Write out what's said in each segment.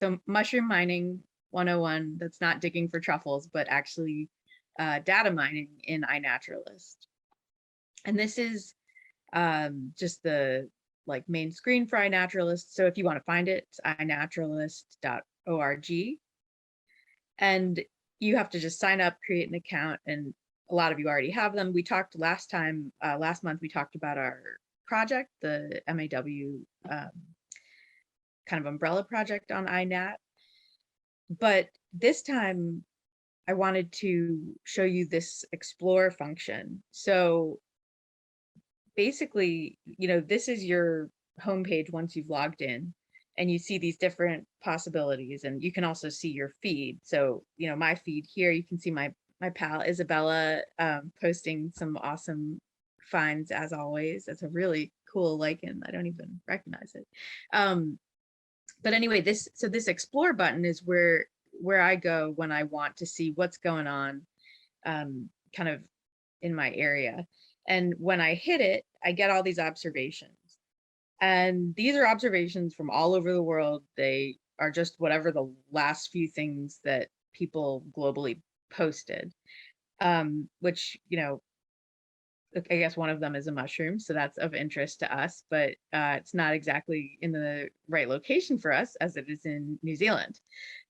So mushroom mining 101, that's not digging for truffles, but actually data mining in iNaturalist. And this is just the like main screen for iNaturalist. So if you want to find it, it's iNaturalist.org. And you have to just sign up, create an account, and a lot of you already have them. We talked last month, we talked about our project, the MAW kind of umbrella project on iNat. But this time I wanted to show you this explore function. So basically, this is your homepage once you've logged in, and you see these different possibilities, and you can also see your feed. So, my feed here, you can see my pal Isabella posting some awesome finds as always. That's a really cool lichen. I don't even recognize it. But anyway, this explore button is where I go when I want to see what's going on kind of in my area. And when I hit it, I get all these observations. And these are observations from all over the world. They are just whatever the last few things that people globally posted, which, I guess one of them is a mushroom, so that's of interest to us, but it's not exactly in the right location for us as it is in New Zealand.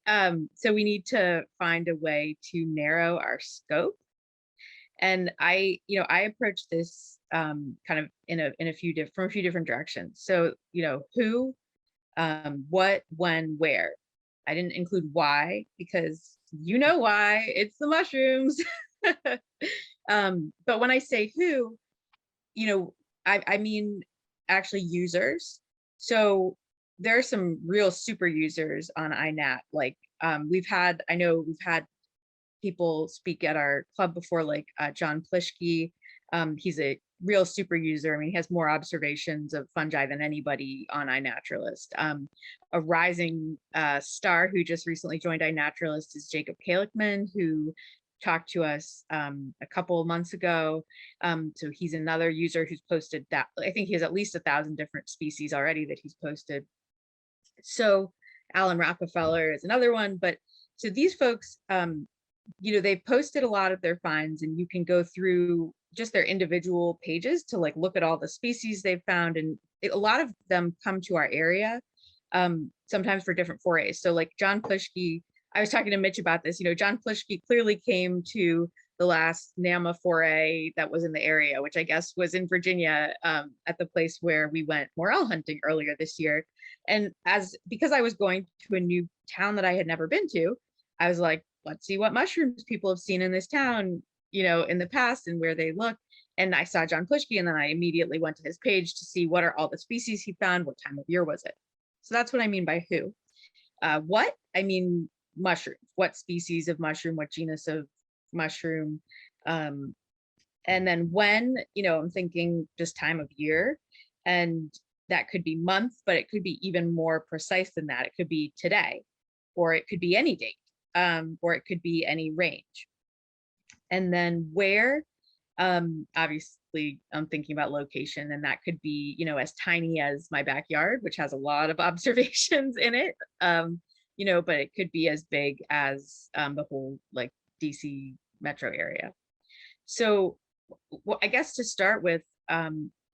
So we need to find a way to narrow our scope. And I approach this kind of from a few different directions. So, who, what, when, where. I didn't include why because why, it's the mushrooms. But when I say who, I mean actually users. So there are some real super users on iNat. Like we've had people speak at our club before, like John Plishke. He's a real super user. I mean, he has more observations of fungi than anybody on iNaturalist. A rising star who just recently joined iNaturalist is Jacob Kalikman, who talked to us a couple of months ago. So he's another user who's posted that. I think he has at least 1,000 different species already that he's posted. So Alan Rockefeller is another one. But so these folks, they've posted a lot of their finds, and you can go through just their individual pages to like look at all the species they've found. And a lot of them come to our area sometimes for different forays. So like John Plishke, I was talking to Mitch about this, John Plishke clearly came to the last NAMA foray that was in the area, which I guess was in Virginia at the place where we went morel hunting earlier this year. And because I was going to a new town that I had never been to, I was like, let's see what mushrooms people have seen in this town, in the past and where they look. And I saw John Plishke, and then I immediately went to his page to see what are all the species he found, what time of year was it. So that's what I mean by who. What? I mean mushrooms. What species of mushroom, what genus of mushroom. And then when, I'm thinking just time of year. And that could be month, but it could be even more precise than that. It could be today, or it could be any date. Or it could be any range. And then where, obviously I'm thinking about location, and that could be, as tiny as my backyard, which has a lot of observations in it, but it could be as big as the whole like DC metro area. So I guess to start with,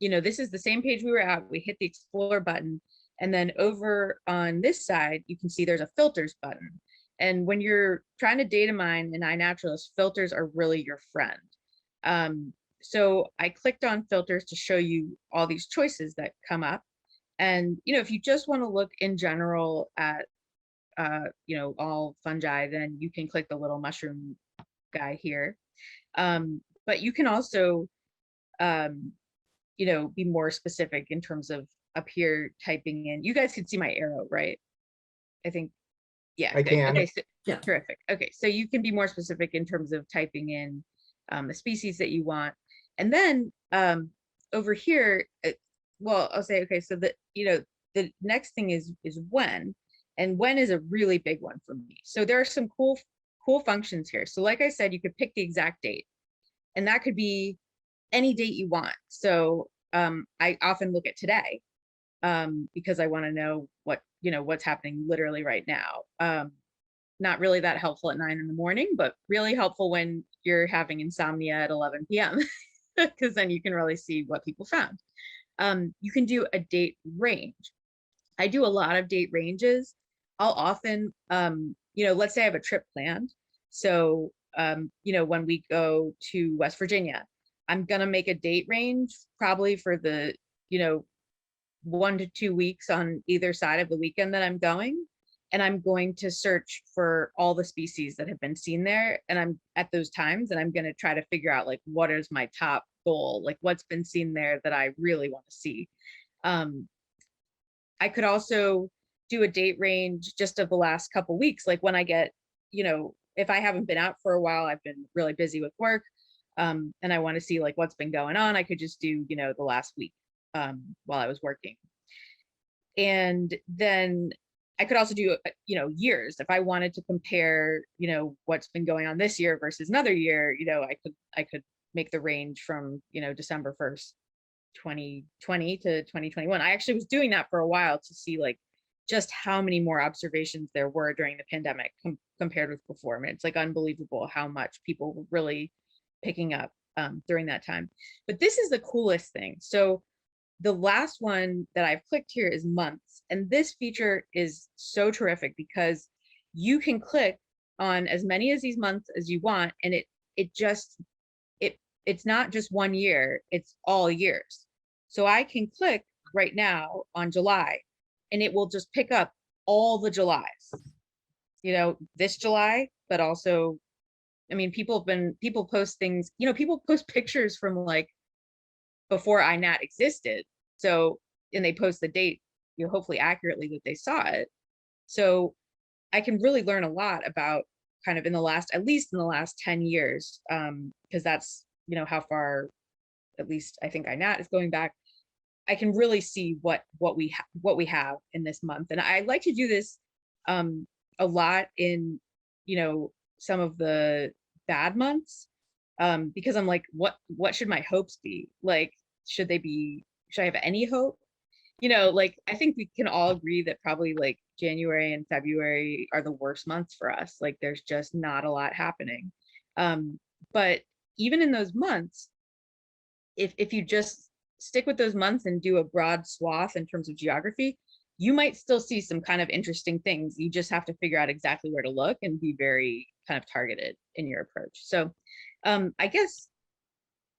this is the same page we were at. We hit the explore button, and then over on this side, you can see there's a filters button. And when you're trying to data mine in iNaturalist, filters are really your friend. So I clicked on filters to show you all these choices that come up. And, if you just want to look in general at, all fungi, then you can click the little mushroom guy here. But you can also, be more specific in terms of up here typing in. You guys can see my arrow, right? I think. Yeah, I can. Okay, so, yeah, terrific. Okay, so you can be more specific in terms of typing in the species that you want. And then over here, well, I'll say, okay, so the next thing is when, and when is a really big one for me. So there are some cool functions here. So like I said, you could pick the exact date, and that could be any date you want. So I often look at today. because I want to know what's happening literally right now. Not really that helpful at 9 in the morning, but really helpful when you're having insomnia at 11 p.m. because then you can really see what people found. You can do a date range. I do a lot of date ranges. I'll often, let's say I have a trip planned. So, when we go to West Virginia, I'm going to make a date range probably for the, 1 to 2 weeks on either side of the weekend that I'm going. And I'm going to search for all the species that have been seen there. And I'm at those times, and I'm going to try to figure out like, what is my top goal? Like what's been seen there that I really want to see. I could also do a date range just of the last couple weeks. Like when I get, if I haven't been out for a while, I've been really busy with work, and I want to see like what's been going on, I could just do, the last week while I was working. And then I could also do, years. If I wanted to compare, what's been going on this year versus another year, I could make the range from, December 1st, 2020 to 2021. I actually was doing that for a while to see like just how many more observations there were during the pandemic compared with before. I mean, it's like unbelievable how much people were really picking up during that time. But this is the coolest thing. So the last one that I've clicked here is months. And this feature is so terrific because you can click on as many of these months as you want. And it's not just 1 year, it's all years. So I can click right now on July and it will just pick up all the Julys, this July, but also, I mean, people post things, people post pictures from like before iNat existed. So, and they post the date, hopefully accurately that they saw it. So I can really learn a lot about kind of at least in the last 10 years, because that's, how far, at least I think iNat is going back. I can really see what we have in this month. And I like to do this a lot in, some of the bad months, because I'm like, what should my hopes be? Like, should I have any hope? Like, I think we can all agree that probably like January and February are the worst months for us. Like, there's just not a lot happening. But even in those months, if you just stick with those months and do a broad swath in terms of geography, you might still see some kind of interesting things. You just have to figure out exactly where to look and be very kind of targeted in your approach. So I guess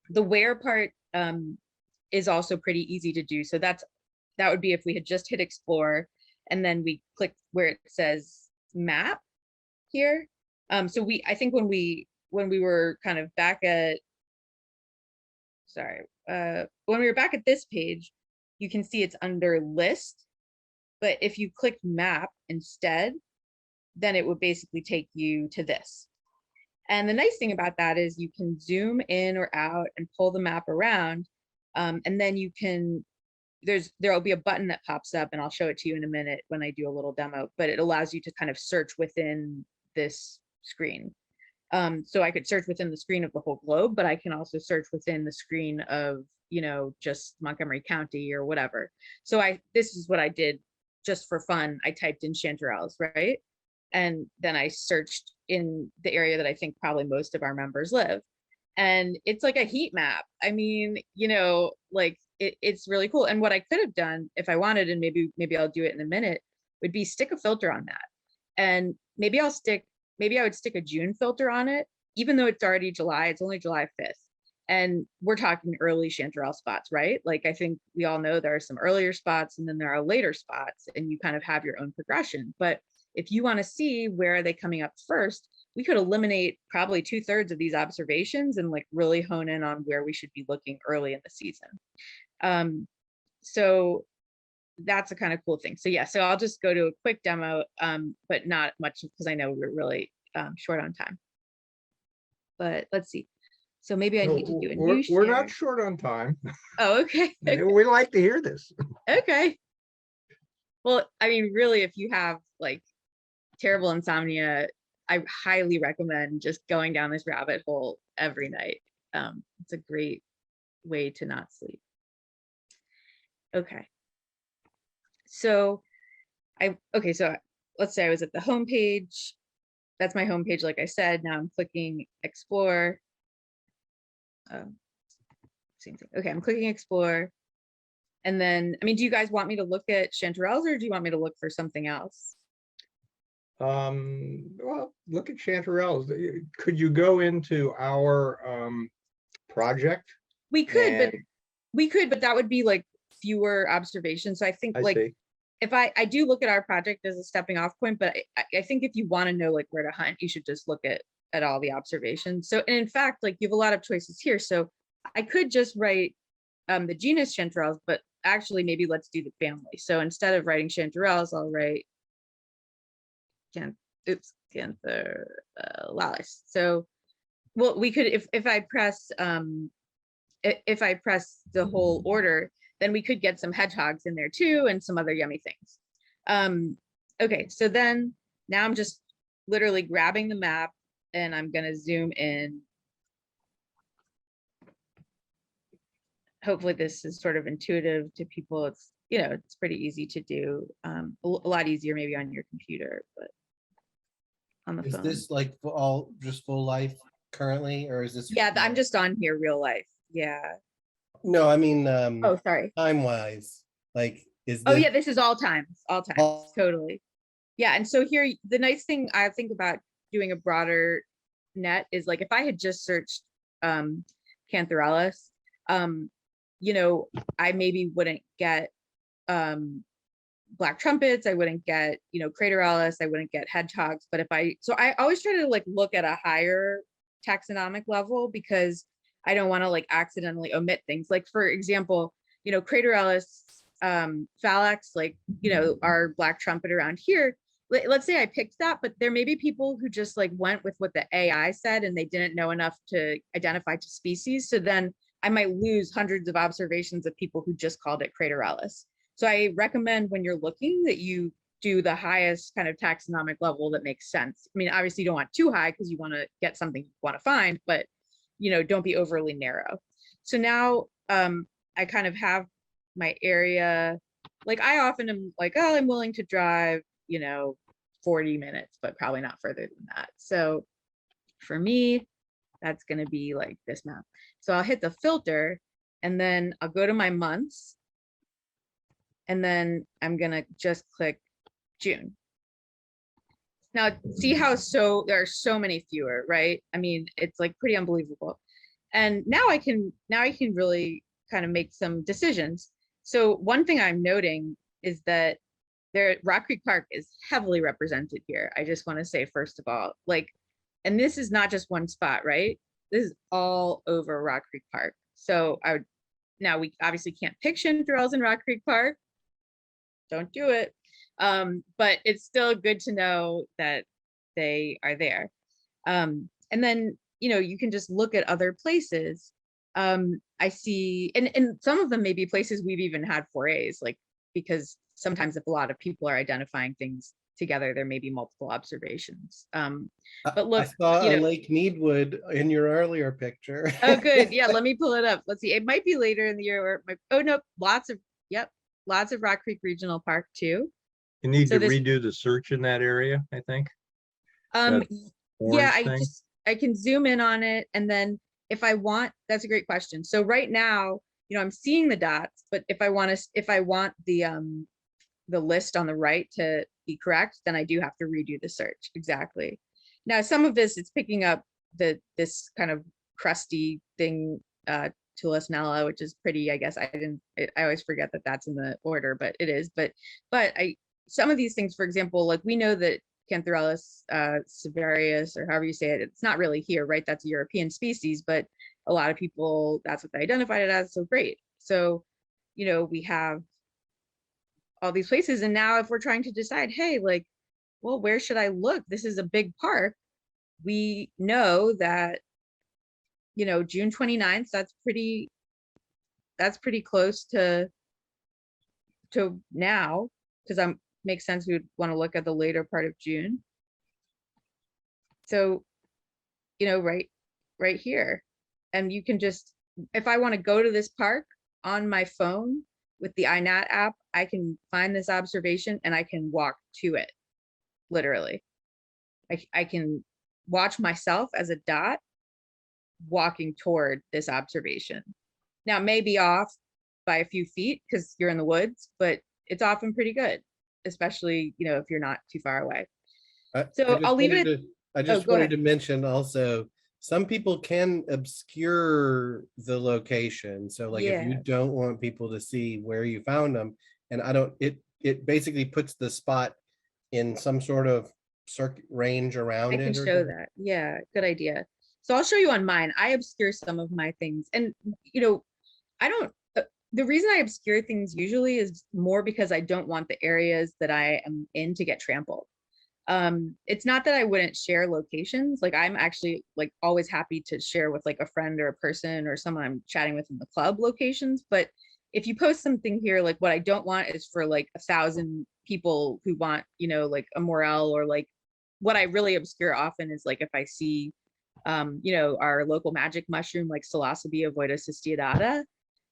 the where part is also pretty easy to do. So that would be if we had just hit explore and then we click where it says map here. So I think when we were kind of back at, when we were back at this page, you can see it's under list, but if you click map instead, then it would basically take you to this. And the nice thing about that is you can zoom in or out and pull the map around, and then you can, there'll be a button that pops up, and I'll show it to you in a minute when I do a little demo, but it allows you to kind of search within this screen. So I could search within the screen of the whole globe, but I can also search within the screen of, just Montgomery County or whatever. So this is what I did just for fun. I typed in chanterelles, right? And then I searched in the area that I think probably most of our members live. And it's like a heat map. I mean, like it's really cool. And what I could have done if I wanted, and maybe I'll do it in a minute, would be stick a filter on that. And maybe I would stick a June filter on it, even though it's already July, it's only July 5th. And we're talking early chanterelle spots, right? Like, I think we all know there are some earlier spots and then there are later spots, and you kind of have your own progression. But if you want to see where are they coming up first, we could eliminate probably 2/3 of these observations and like really hone in on where we should be looking early in the season. So that's a kind of cool thing. So yeah, so I'll just go to a quick demo, but not much because I know we're really short on time. But let's see. So maybe I need to do a new share. We're not short on time. Oh, okay. We like to hear this. Okay. Well, I mean, really, if you have like terrible insomnia, I highly recommend just going down this rabbit hole every night. It's a great way to not sleep. Okay. So okay, so let's say I was at the home page. That's my home page, like I said. Now I'm clicking explore. Same thing. Okay, I'm clicking explore. And then, I mean, do you guys want me to look at chanterelles or do you want me to look for something else? Well, look at chanterelles. Could you go into our project? We could, but And that would be like fewer observations. So I think I like see. if I do look at our project as a stepping off point, but I think if you want to know like where to hunt, you should just look at all the observations. So, and in fact, like you have a lot of choices here. So I could just write the genus chanterelles, but actually maybe let's do the family. So instead of writing chanterelles, I'll write Canthalalis. So, well, we could, if I press the whole order, then we could get some hedgehogs in there too and some other yummy things. Okay, so then now I'm just literally grabbing the map and I'm gonna zoom in. Hopefully this is sort of intuitive to people. It's, you know, it's pretty easy to do. A lot easier maybe on your computer, but on the Is phone. this like all just full life currently, or is this? Yeah, I'm just on here real life. Yeah. No, I mean, Oh, sorry. time wise, like, is Oh this? yeah, this is all times, totally. Yeah, and so here, the nice thing I think about doing a broader net is like if I had just searched Cantharellus, you know, I maybe wouldn't get black trumpets, I wouldn't get, you know, Craterellus, I wouldn't get hedgehogs. But so I always try to like look at a higher taxonomic level because I don't want to like accidentally omit things. Like for example, you know, Craterellus, Phalax, like, you know, our black trumpet around here. Let's say I picked that, but there may be people who just like went with what the AI said and they didn't know enough to identify to species. So then I might lose hundreds of observations of people who just called it Craterellus. So I recommend when you're looking that you do the highest kind of taxonomic level that makes sense. I mean, obviously you don't want too high because you want to get something you want to find, but you know, don't be overly narrow. So now I kind of have my area. Like I often am like, oh, I'm willing to drive, you know, 40 minutes, but probably not further than that. So for me, that's going to be like this map. So I'll hit the filter and then I'll go to my months. And then I'm going to just click June. Now, see how there are so many fewer, right? I mean, it's like pretty unbelievable. And now I can really kind of make some decisions. So one thing I'm noting is that Rock Creek Park is heavily represented here. I just want to say, first of all, like, and this is not just one spot, right? This is all over Rock Creek Park. So now we obviously can't pick chanterelles in Rock Creek Park. Don't do it. But it's still good to know that they are there. And then, you know, you can just look at other places. I see, and some of them may be places we've even had forays, like, because sometimes if a lot of people are identifying things together, there may be multiple observations. But look, I saw you a know, Lake Meadwood in your earlier picture. oh, good. Yeah, let me pull it up. Let's see. It might be later in the year or it might, oh no, lots of Rock Creek Regional Park too. You need So to redo the search in that area, I think. yeah, Orange thing. I can zoom in on it, and then if I want, that's a great question. So right now, you know, I'm seeing the dots, but if I want the list on the right to be correct, then I do have to redo the search. Exactly. Now, some of this, it's picking up this kind of crusty thing, Tulisnella, which is pretty, I guess. I always forget that that's in the order, but it is. But some of these things, for example, like we know that Cantharellus severius, or however you say it, it's not really here, right? That's a European species, but a lot of people, that's what they identified it as. So great. So, you know, we have all these places. And now if we're trying to decide, hey, like, well, where should I look? This is a big park. We know that, you know, June 29th, that's pretty close to now, because makes sense. We would want to look at the later part of June. So, you know, right here. And you can just, if I want to go to this park on my phone, with the iNat app, I can find this observation and I can walk to it, literally. I can watch myself as a dot walking toward this observation. Now, it may be off by a few feet because you're in the woods, but it's often pretty good, especially, you know, if you're not too far away. So I'll leave it at, I just go wanted ahead. to mention also, some people can obscure the location. So like if you Yeah. don't want people to see where you found them, and I don't, it basically puts the spot in some sort of circuit range I around can it or show something. that. Yeah, good idea. So I'll show you on mine. I obscure some of my things. And, you know, I don't, the reason I obscure things usually is more because I don't want the areas that I am in to get trampled. It's not that I wouldn't share locations. Like I'm actually like always happy to share with like a friend or a person or someone I'm chatting with in the club locations. But if you post something here, like what I don't want is for like 1,000 people who want, you know, like a morel, or like what I really obscure often is like if I see, you know, our local magic mushroom, like Psilocybe ovoida cystiodata,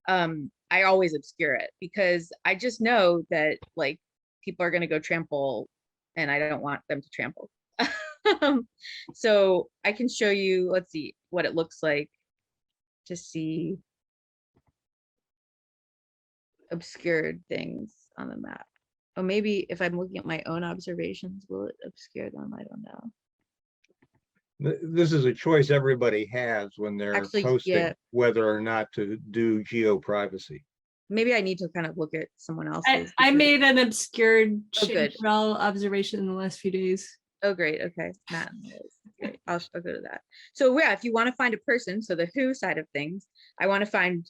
I always obscure it because I just know that like people are going to go trample and I don't want them to trample. So I can show you, let's see what it looks like to see obscured things on the map. Or maybe if I'm looking at my own observations, will it obscure them? I don't know. This is a choice everybody has when they're Actually, posting yeah, whether or not to do geo-privacy. maybe I need to kind of look at someone else's. I because- made an obscured Oh, good. chanterelle observation in the last few days. Oh, great. Okay. Matt. Great. I'll go to that. So yeah, if you want to find a person, so the who side of things, I want to find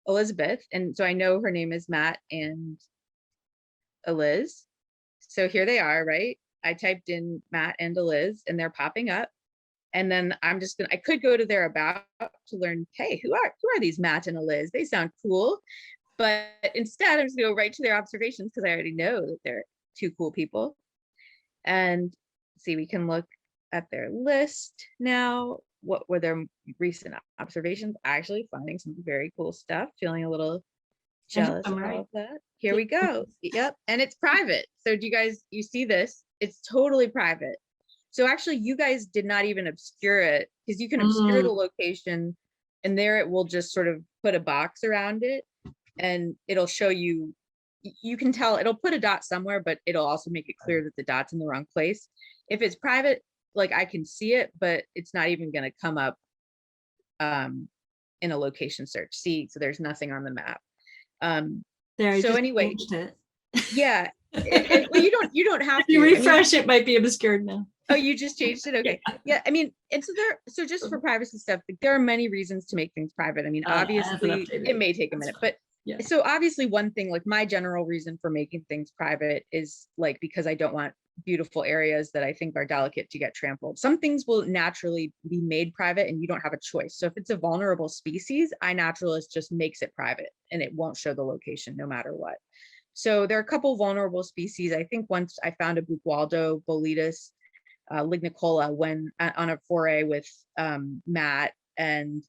Elizabeth. And so I know her name is Matt and Eliz. So here they are, right? I typed in Matt and Eliz and they're popping up. And then I'm just gonna, I could go to their about to learn, hey, who are these Matt and Eliz? They sound cool. But instead, I'm just gonna go right to their observations because I already know that they're two cool people. And see, we can look at their list now. What were their recent observations? Actually finding some very cool stuff, feeling a little jealous of all of that. Here we go. Yep. And it's private. So do you guys, you see this? It's totally private. So actually you guys did not even obscure it because you can obscure the location and there it will just sort of put a box around it and it'll show you, you can tell it'll put a dot somewhere, but it'll also make it clear that the dot's in the wrong place. If it's private, like I can see it, but it's not even going to come up in a location search. See, so there's nothing on the map. There, So just anyway, changed it. yeah. Well, you don't have If you to. I mean, refresh, it might be obscured now. oh, you just changed it? Okay. Yeah, I mean, and so just for privacy stuff, like, there are many reasons to make things private. I mean, I haven't obviously updated it may take a That's minute, fine. but Yeah. so obviously one thing, like my general reason for making things private is like, because I don't want beautiful areas that I think are delicate to get trampled. Some things will naturally be made private and you don't have a choice. So if it's a vulnerable species, iNaturalist just makes it private and it won't show the location no matter what. So there are a couple vulnerable species. I think once I found a Buckwaldo boletus lignicola when on a foray with Matt, and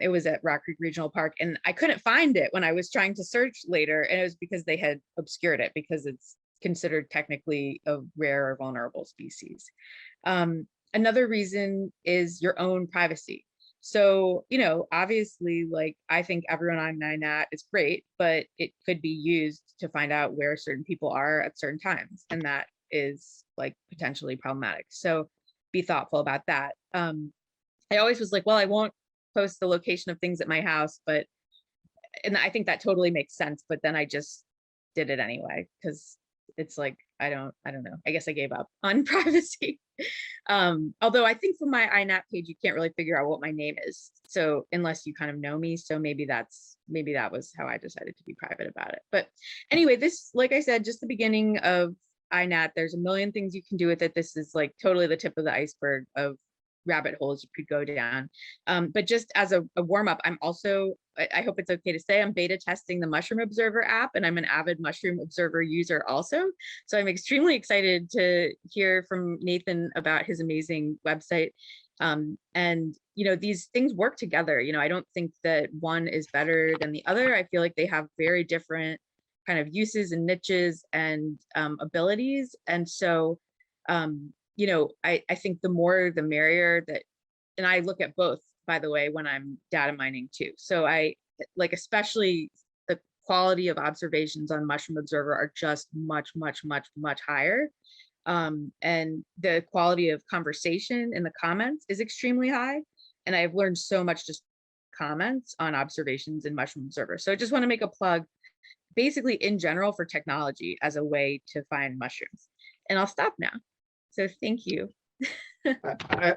it was at Rock Creek Regional Park, and I couldn't find it when I was trying to search later, and it was because they had obscured it because it's considered technically a rare or vulnerable species. Another reason is your own privacy. So, you know, obviously, like, I think everyone on iNat is great, but it could be used to find out where certain people are at certain times. And that is like potentially problematic. So be thoughtful about that. I always was like, well, I won't post the location of things at my house, but, and I think that totally makes sense. But then I just did it anyway, because it's like, I don't know. I guess I gave up on privacy. Although I think for my iNat page, you can't really figure out what my name is. So unless you kind of know me, so maybe that was how I decided to be private about it. But anyway, this, like I said, just the beginning of iNat. There's a million things you can do with it. This is like totally the tip of the iceberg of rabbit holes you could go down. But just as a warm-up, I'm also, I hope it's okay to say, I'm beta testing the Mushroom Observer app, and I'm an avid Mushroom Observer user also. So I'm extremely excited to hear from Nathan about his amazing website. And, these things work together. I don't think that one is better than the other. I feel like they have very different kind of uses and niches and abilities. And so, I think the more the merrier that, and I look at both, by the way, when I'm data mining too. So I like, especially the quality of observations on Mushroom Observer are just much, much, much, much higher. And the quality of conversation in the comments is extremely high. And I've learned so much just comments on observations in Mushroom Observer. So I just want to make a plug basically in general for technology as a way to find mushrooms. And I'll stop now. So thank you.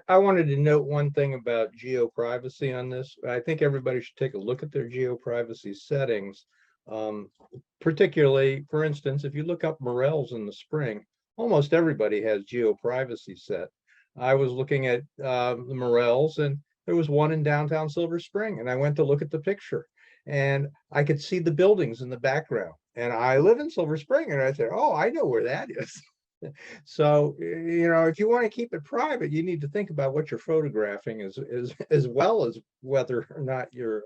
I wanted to note one thing about geo-privacy on this. I think everybody should take a look at their geo-privacy settings. Particularly, for instance, if you look up morels in the spring, almost everybody has geo-privacy set. I was looking at the morels, and there was one in downtown Silver Spring, and I went to look at the picture, and I could see the buildings in the background. And I live in Silver Spring, and I said, oh, I know where that is. So, if you want to keep it private, you need to think about what you're photographing as well as whether or not you're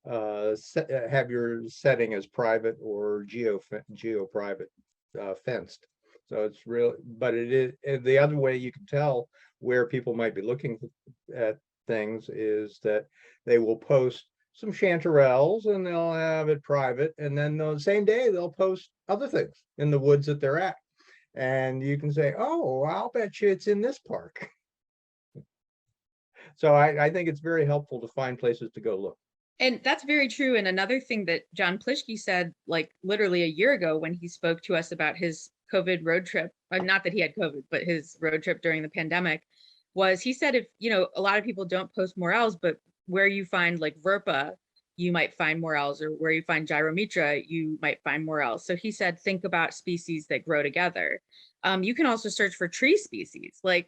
have your setting as private or geo private fenced. So it's real, but it is, and the other way you can tell where people might be looking at things is that they will post some chanterelles and they'll have it private, and then the same day they'll post other things in the woods that they're at. And you can say, oh, I'll bet you it's in this park. So I think it's very helpful to find places to go look. And that's very true. And another thing that John Plischke said, like literally a year ago when he spoke to us about his COVID road trip, not that he had COVID, but his road trip during the pandemic, was he said, if, a lot of people don't post morels, but where you find like Verpa, you might find morels, or where you find Gyromitra, you might find morels. So he said, think about species that grow together. You can also search for tree species. Like,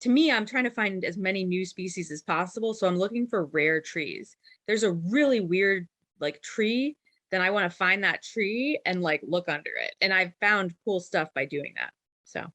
to me, I'm trying to find as many new species as possible. So I'm looking for rare trees. There's a really weird like tree, then I want to find that tree and like look under it. And I've found cool stuff by doing that. So